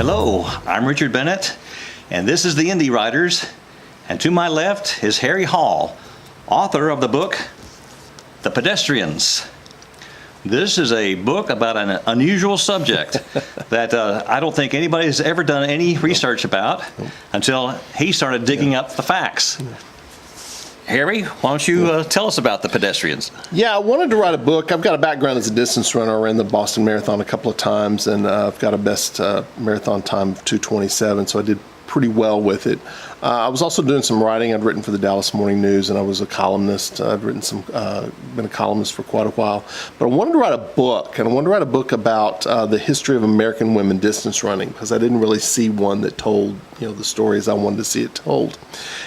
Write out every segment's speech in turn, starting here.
Hello, I'm Richard Bennett, and this is the Indie Writers. And to my left is Harry Hall, author of the book, The Pedestriennes. This is a book about an unusual subject that I don't think anybody has ever done any research about until he started digging up the facts. Harry, why don't you tell us about the Pedestriennes? Yeah, I wanted to write a book. I've got a background as a distance runner. I ran the Boston Marathon a couple of times, and I've got a best marathon time of 2:27, so I did pretty well with it. I was also doing some writing. I'd written for the Dallas Morning News, and I was a columnist. I've written been a columnist for quite a while. But I wanted to write a book, and I wanted to write a book about the history of American women distance running, because I didn't really see one that told the stories I wanted to see it told.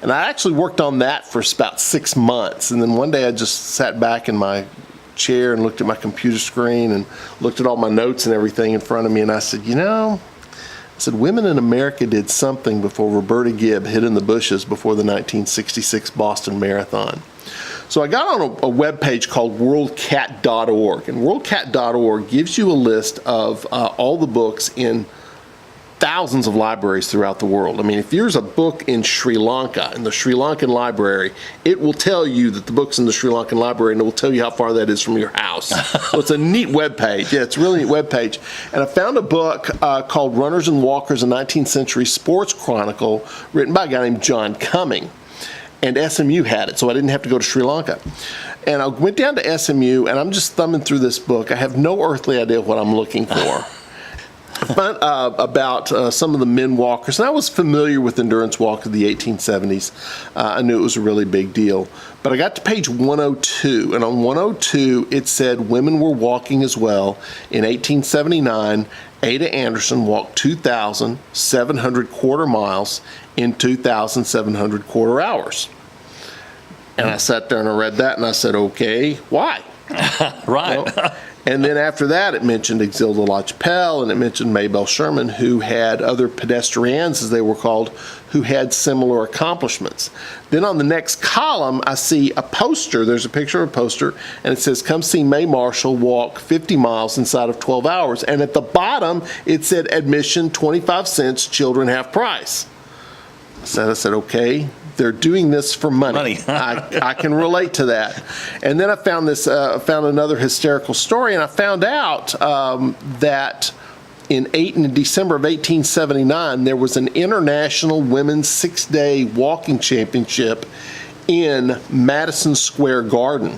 And I actually worked on that for about 6 months, and then one day I just sat back in my chair and looked at my computer screen and looked at all my notes and everything in front of me, and I said, women in America did something before Roberta Gibb hid in the bushes before the 1966 Boston Marathon. So I got on a webpage called worldcat.org, and worldcat.org gives you a list of all the books in thousands of libraries throughout the world. I mean, if there's a book in Sri Lanka, in the Sri Lankan library, it will tell you that the book's in the Sri Lankan library, and it will tell you how far that is from your house. So it's a neat web page. Yeah, it's a really neat web page. And I found a book called Runners and Walkers, a 19th Century Sports Chronicle, written by a guy named John Cumming. And SMU had it, so I didn't have to go to Sri Lanka. And I went down to SMU, and I'm just thumbing through this book. I have no earthly idea what I'm looking for. About some of the men walkers, and I was familiar with endurance walk of the 1870s. I knew it was a really big deal. But I got to page 102, and on 102 it said women were walking as well. In 1879, Ada Anderson walked 2,700 quarter miles in 2,700 quarter hours. And I sat there and I read that and I said, okay, why? Right. And then after that, it mentioned Exilda LaChapelle, and it mentioned Maybelle Sherman, who had other pedestrians, as they were called, who had similar accomplishments. Then on the next column, I see a poster. There's a picture of a poster, and it says, come see Mae Marshall walk 50 miles inside of 12 hours. And at the bottom, it said, admission 25 cents, children half price. So I said, okay. They're doing this for money. I can relate to that. And then I found found another hysterical story, and I found out that in December of 1879, there was an international women's 6-day walking championship in Madison Square Garden.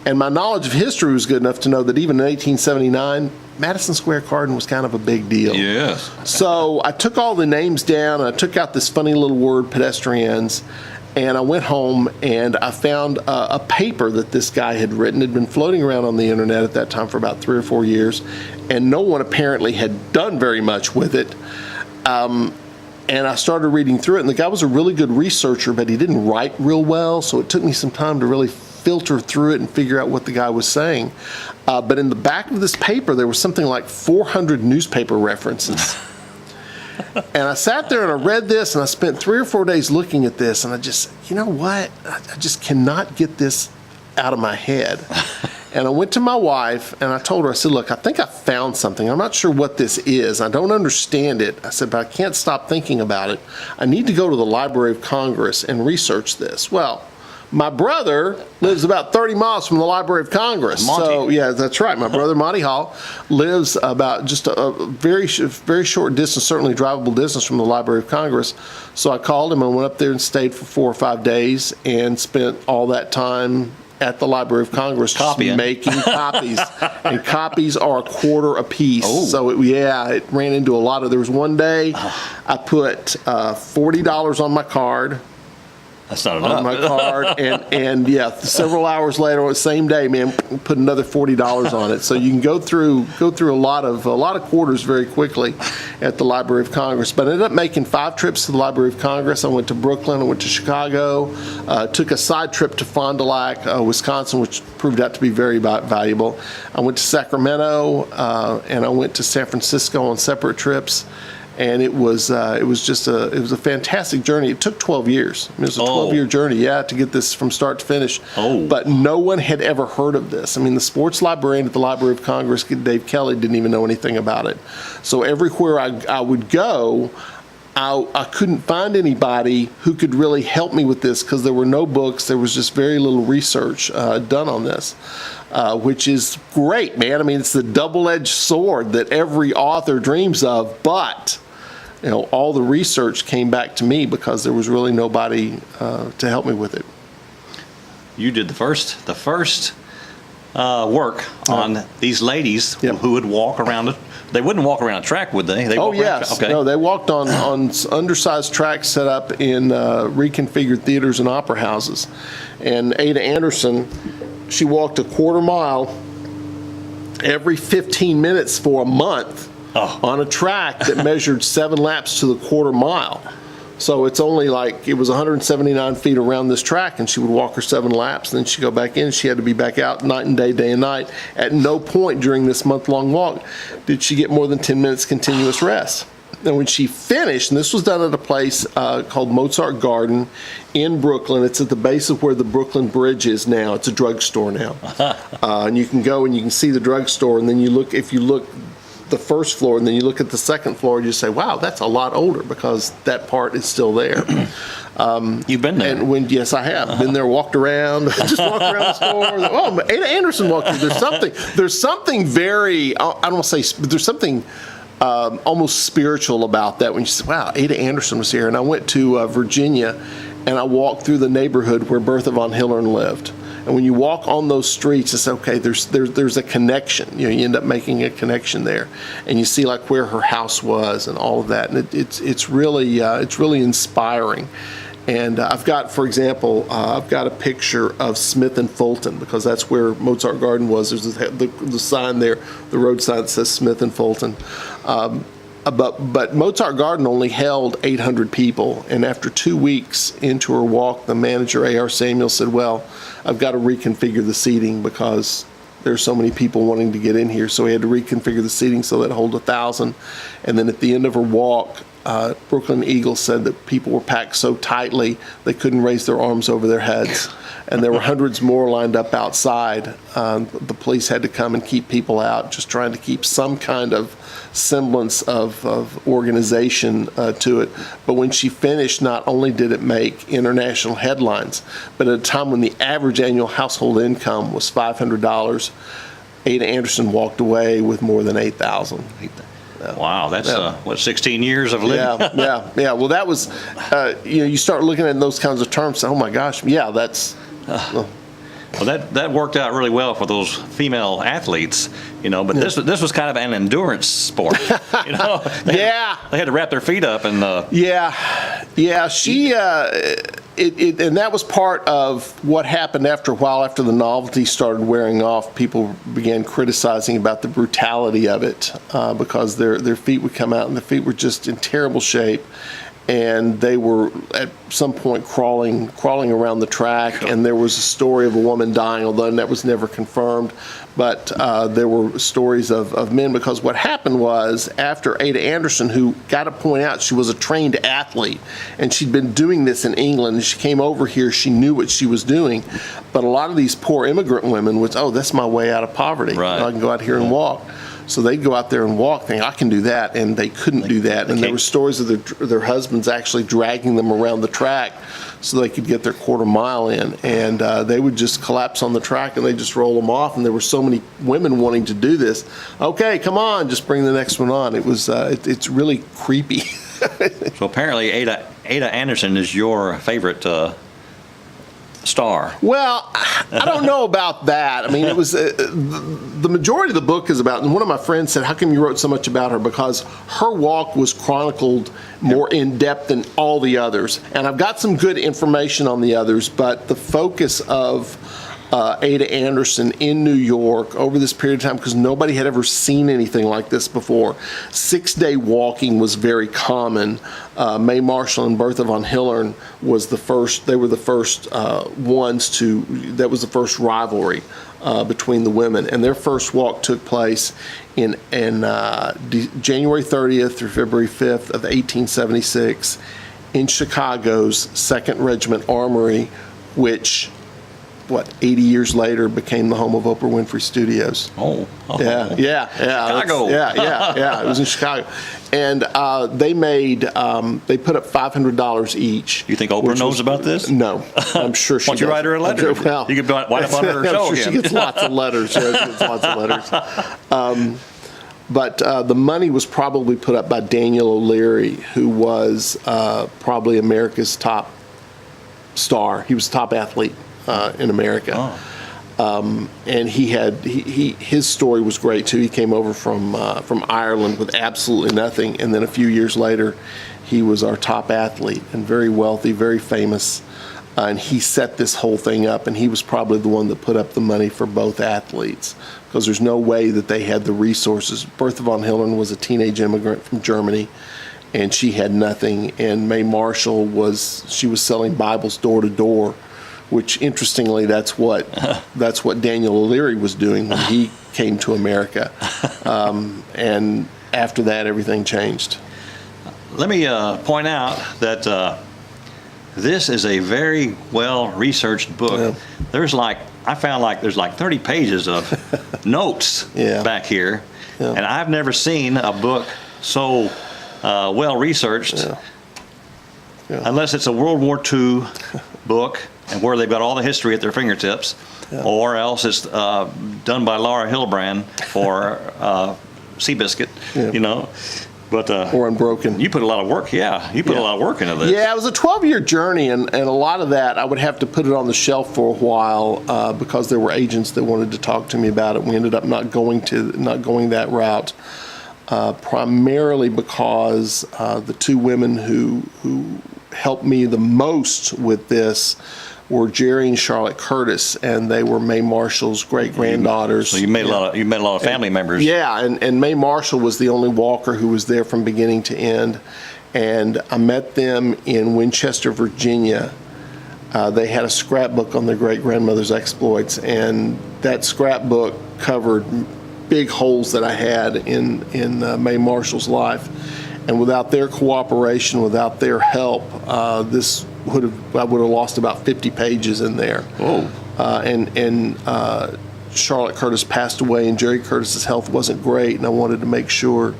And my knowledge of history was good enough to know that even in 1879, Madison Square Garden was kind of a big deal. Yes. So I took all the names down, and I took out this funny little word, pedestrians, and I went home and I found a paper that this guy had written. It had been floating around on the internet at that time for about 3 or 4 years, and no one apparently had done very much with it. And I started reading through it, and the guy was a really good researcher, but he didn't write real well, so it took me some time to really filter through it and figure out what the guy was saying. But in the back of this paper, there was something like 400 newspaper references. And I sat there and I read this, and I spent 3 or 4 days looking at this, and I just, I just cannot get this out of my head. And I went to my wife, and I told her, I said, look, I think I found something. I'm not sure what this is. I don't understand it. I said, but I can't stop thinking about it. I need to go to the Library of Congress and research this. Well, my brother lives about 30 miles from the Library of Congress. Monty. So, yeah, that's right. My brother, Monty Hall, lives about just a very short distance, certainly drivable distance from the Library of Congress. So I called him and went up there and stayed for 4 or 5 days and spent all that time at the Library of Congress Copying. making copies. And copies are a quarter a piece. Oh. So, it ran into a lot of, there was one day I put $40 on my card. That's not enough. On my card, and yeah, several hours later, the same day, man, put another $40 on it. So you can go through a lot of quarters very quickly at the Library of Congress. But I ended up making 5 trips to the Library of Congress. I went to Brooklyn, I went to Chicago, took a side trip to Fond du Lac, Wisconsin, which proved out to be very valuable. I went to Sacramento, and I went to San Francisco on separate trips. And it was just a fantastic journey. It took 12 years. I mean, it was a 12-year journey, to get this from start to finish. But no one had ever heard of this. I mean, the sports librarian at the Library of Congress, Dave Kelly, didn't even know anything about it. So everywhere I would go, I couldn't find anybody who could really help me with this because there were no books. There was just very little research done on this, which is great, man. I mean, it's the double-edged sword that every author dreams of, but all the research came back to me because there was really nobody to help me with it. You did the first work on these ladies who would walk around it. They wouldn't walk around a track, would they? Yes. Okay. No, they walked on undersized tracks set up in reconfigured theaters and opera houses. And Ada Anderson, she walked a quarter mile every 15 minutes for a month on a track that measured 7 laps to the quarter mile. So it's only it was 179 feet around this track, and she would walk her 7 laps, and then she'd go back in. She had to be back out night and day, day and night. At no point during this month-long walk did she get more than 10 minutes continuous rest. And when she finished, and this was done at a place called Mozart Garden in Brooklyn. It's at the base of where the Brooklyn Bridge is now. It's a drugstore now. And you can go and you can see the drugstore, and then if you look the first floor and then you look at the second floor and you say, wow, that's a lot older because that part is still there. You've been there. And yes, I have been there, walked around, just walked around the store. Ada Anderson walked through. There's something very, I don't want to say, but there's something almost spiritual about that when you say, wow, Ada Anderson was here. And I went to Virginia and I walked through the neighborhood where Bertha von Hillern lived. And when you walk on those streets, it's okay. There's a connection. You end up making a connection there, and you see where her house was and all of that. And it's really inspiring. And I've got, for example, I've got a picture of Smith and Fulton because that's where Mozart Garden was. There's the sign there, the road sign that says Smith and Fulton. But Mozart Garden only held 800 people, and after 2 weeks into her walk, the manager, A.R. Samuel, said, well, I've got to reconfigure the seating because there's so many people wanting to get in here. So he had to reconfigure the seating so that it hold 1,000. And then at the end of her walk, Brooklyn Eagle said that people were packed so tightly they couldn't raise their arms over their heads. And there were hundreds more lined up outside. The police had to come and keep people out, just trying to keep some kind of semblance of organization to it. But when she finished, not only did it make international headlines, but at a time when the average annual household income was $500, Ada Anderson walked away with more than $8,000. Wow, that's 16 years of living. Yeah. Well, that was, you start looking at those kinds of terms. Oh my gosh, that's. Well, that worked out really well for those female athletes, But this was kind of an endurance sport, They had to wrap their feet up and. She. And that was part of what happened after a while. After the novelty started wearing off, people began criticizing about the brutality of it because their feet would come out and the feet were just in terrible shape. And they were at some point crawling around the track, and there was a story of a woman dying, although that was never confirmed. But there were stories of men, because what happened was after Ada Anderson, who, got to point out, she was a trained athlete, and she'd been doing this in England, and she came over here, she knew what she was doing. But a lot of these poor immigrant women was, that's my way out of poverty. Right. I can go out here and walk. So they'd go out there and walk, thinking, I can do that, and they couldn't do that. And there were stories of their husbands actually dragging them around the track so they could get their quarter mile in. And they would just collapse on the track, and they'd just roll them off. And there were so many women wanting to do this. Okay, come on, just bring the next one on. It was, it's really creepy. So apparently Ada Anderson is your favorite star. Well, I don't know about that. I mean, it was the majority of the book is about, and one of my friends said, how come you wrote so much about her? Because her walk was chronicled more in depth than all the others. And I've got some good information on the others, but the focus of Ada Anderson in New York over this period of time, because nobody had ever seen anything like this before. 6-day walking was very common. Mae Marshall and Bertha von Hillern was the first. They were the first ones to. That was the first rivalry between the women. And their first walk took place in January 30th through February 5th of 1876 in Chicago's 2nd Regiment Armory, which, 80 years later became the home of Oprah Winfrey Studios. Oh. Yeah. Chicago. Yeah. It was in Chicago. And they put up $500 each. You think Oprah knows about this? No. I'm sure she does. Why don't you write her a letter? Well, You could wind up on her show I'm sure again. she gets lots of letters. Yeah, she gets lots of letters. But the money was probably put up by Daniel O'Leary, who was probably America's top star. He was the top athlete in America. Oh. And his story was great too. He came over from Ireland with absolutely nothing, and then a few years later, he was our top athlete and very wealthy, very famous. And he set this whole thing up, and he was probably the one that put up the money for both athletes, because there's no way that they had the resources. Bertha von Hillern was a teenage immigrant from Germany, and she had nothing. And Mae Marshall was selling Bibles door to door, which interestingly, that's what Daniel O'Leary was doing when he came to America. And after that, everything changed. Let me point out that this is a very well-researched book. Yeah. I found there's 30 pages of notes back here, and I've never seen a book so well-researched, unless it's a World War II book, and where they've got all the history at their fingertips, or else it's done by Laura Hillebrand for Seabiscuit, But or Unbroken. You put a lot of work, You put a lot of work into this. Yeah, it was a 12-year journey, and a lot of that I would have to put it on the shelf for a while because there were agents that wanted to talk to me about it. We ended up not going that route, primarily because the two women who helped me the most with this were Jerry and Charlotte Curtis, and they were Mae Marshall's great-granddaughters. So you met a lot of family members. Yeah, and Mae Marshall was the only walker who was there from beginning to end. And I met them in Winchester, Virginia. They had a scrapbook on their great-grandmother's exploits, and that scrapbook covered big holes that I had in Mae Marshall's life. And without their cooperation, without their help, I would have lost about 50 pages in there. Oh. And Charlotte Curtis passed away, and Jerry Curtis's health wasn't great, and I wanted to make sure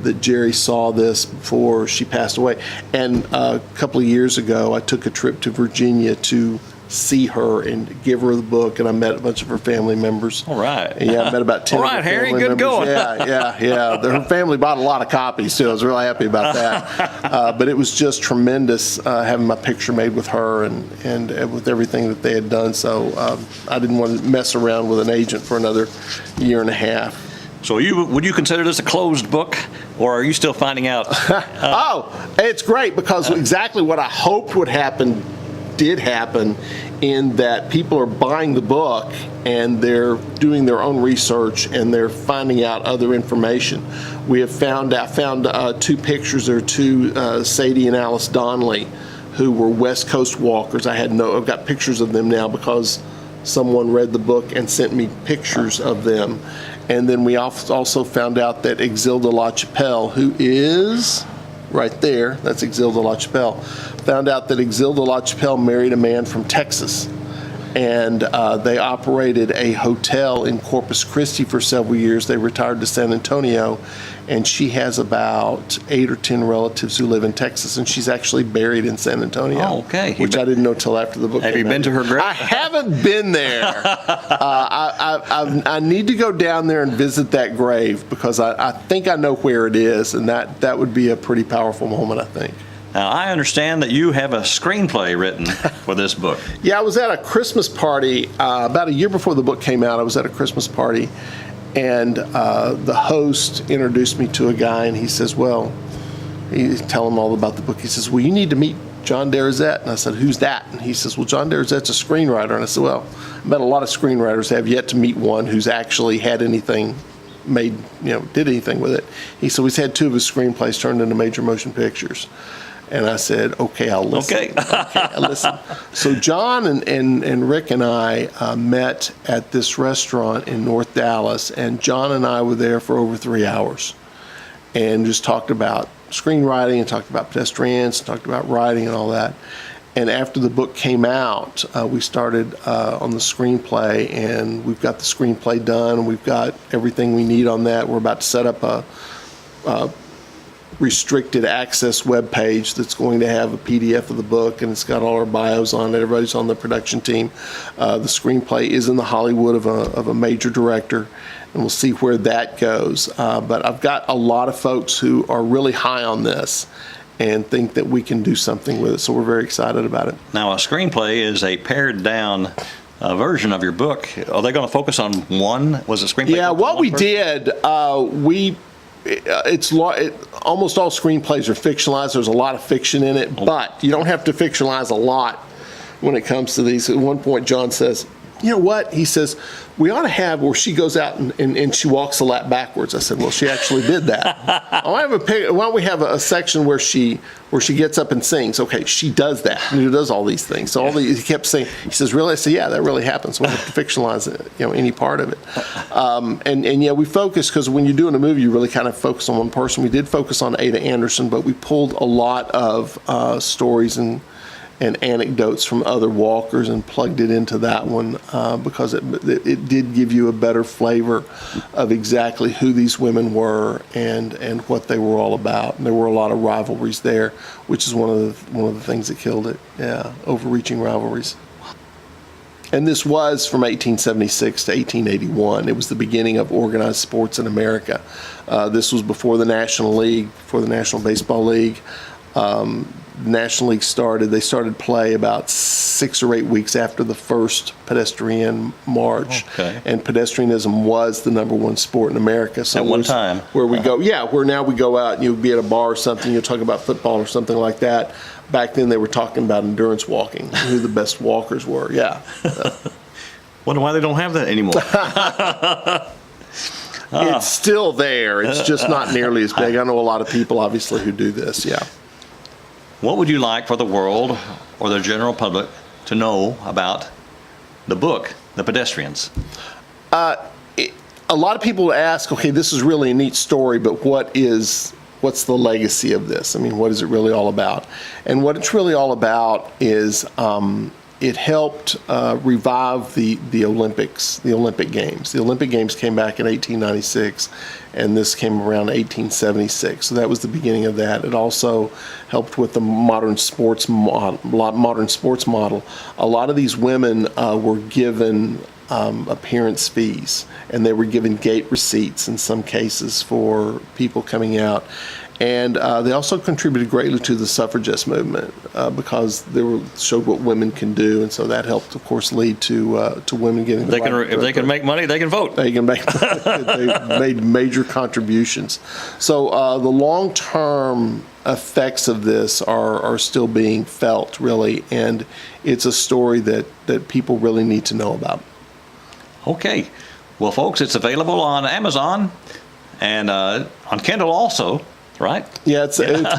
that Jerry saw this before she passed away. And a couple of years ago, I took a trip to Virginia to see her and give her the book, and I met a bunch of her family members. All right. And I met about 10 All of her right, Harry, family good members. going. Yeah. Her family bought a lot of copies, too. I was really happy about that. But it was just tremendous having my picture made with her and with everything that they had done. So I didn't want to mess around with an agent for another year and a half. So would you consider this a closed book, or are you still finding out? It's great, because exactly what I hoped would happen did happen, in that people are buying the book and they're doing their own research and they're finding out other information. We have found two pictures. There are two Sadie and Alice Donnelly, who were West Coast walkers. I've got pictures of them now because someone read the book and sent me pictures of them. And then we also found out that Exilda LaChapelle, who is right there, that's Exilda LaChapelle, found out that Exilda LaChapelle married a man from Texas. And they operated a hotel in Corpus Christi for several years. They retired to San Antonio, and she has about 8 or 10 relatives who live in Texas, and she's actually buried in San Antonio. Oh, okay. Which I didn't know till after the book came out. Have you been to her grave? I haven't been there. I need to go down there and visit that grave, because I think I know where it is, and that would be a pretty powerful moment, I think. Now, I understand that you have a screenplay written for this book. Yeah, I was at a Christmas party about a year before the book came out. I was at a Christmas party, and the host introduced me to a guy, and he says, he's telling him all about the book. He says, well, you need to meet John Derazette. And I said, who's that? And he says, well, John Derazette's a screenwriter. And I said, well, I met a lot of screenwriters. I have yet to meet one who's actually had anything did anything with it. He said, he's had 2 of his screenplays turned into major motion pictures. And I said, okay, I'll listen. Okay. Okay, I'll listen. So John and Rick and I met at this restaurant in North Dallas, and John and I were there for over 3 hours and just talked about screenwriting and talked about Pedestriennes, talked about writing and all that. And after the book came out, we started on the screenplay, and we've got the screenplay done. We've got everything we need on that. We're about to set up a restricted access web page that's going to have a PDF of the book, and it's got all our bios on it. Everybody's on the production team. The screenplay is in the Hollywood of a major director, and we'll see where that goes. But I've got a lot of folks who are really high on this and think that we can do something with it, so we're very excited about it. Now, a screenplay is a pared down version of your book. Are they going to focus on one? Was it screenplay? Yeah, what we did, almost all screenplays are fictionalized. There's a lot of fiction in it, but you don't have to fictionalize a lot when it comes to these. At one point, John says, you know what? He says, we ought to have where she goes out and she walks a lap backwards. I said, well, she actually did that. Why don't we have a section where she gets up and sings? Okay, she does that. She does all these things. So he kept saying, he says, really? I said, yeah, that really happens. We don't have to fictionalize it, any part of it. And yeah, we focus, because when you're doing a movie, you really kind of focus on one person. We did focus on Ada Anderson, but we pulled a lot of stories and anecdotes from other walkers and plugged it into that one because it did give you a better flavor of exactly who these women were and what they were all about. And there were a lot of rivalries there, which is one of the things that killed it. Yeah, overreaching rivalries. And this was from 1876 to 1881. It was the beginning of organized sports in America. This was before the National League, before the National Baseball League. National League started. They started play about 6 or 8 weeks after the first pedestrian march. Okay. And pedestrianism was the #1 sport in America. So at one time. Where we go, where now we go out and you'll be at a bar or something, you'll talk about football or something like that. Back then they were talking about endurance walking, who the best walkers were. Yeah. Wonder why they don't have that anymore. It's still there. It's just not nearly as big. I know a lot of people, obviously, who do this. Yeah. What would you like for the world or the general public to know about the book, The Pedestriennes? A lot of people ask, okay, this is really a neat story, but what's the legacy of this? I mean, what is it really all about? And what it's really all about is it helped revive the Olympics, the Olympic Games. The Olympic Games came back in 1896, and this came around 1876. So that was the beginning of that. It also helped with the modern sports model. A lot of these women were given appearance fees, and they were given gate receipts in some cases for people coming out. And they also contributed greatly to the suffragist movement because they showed what women can do, and so that helped, of course, lead to women getting the right. If they can make money, they can vote. They can make. They made major contributions. So the long-term effects of this are still being felt, really, and it's a story that people really need to know about. Okay. Well, folks, it's available on Amazon and on Kindle also. Right? Yeah,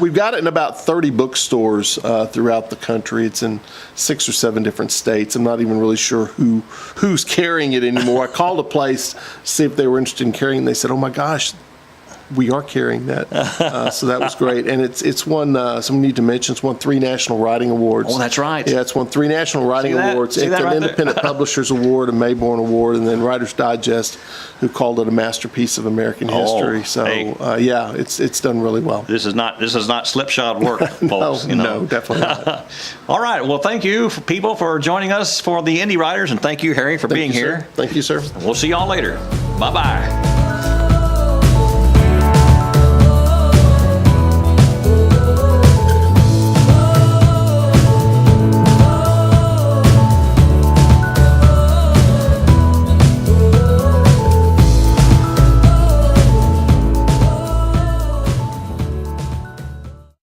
we've got it in about 30 bookstores throughout the country. It's in 6 or 7 different states. I'm not even really sure who's carrying it anymore. I called a place to see if they were interested in carrying it, and they said, oh my gosh, we are carrying that. So that was great. And it's won, some need to mention, it's won 3 National Writing Awards. Oh, that's right. Yeah, it's won 3 National Writing Awards. It's an Independent Publishers Award, a Mayborn Award, and then Writer's Digest, who called it a masterpiece of American history. So, yeah, it's done really well. This is not slipshod work, folks. No, definitely not. All right. Well, thank you, people, for joining us for the Indie Writers, and thank you, Harry, for being here. Thank you, sir. We'll see y'all later. Bye-bye.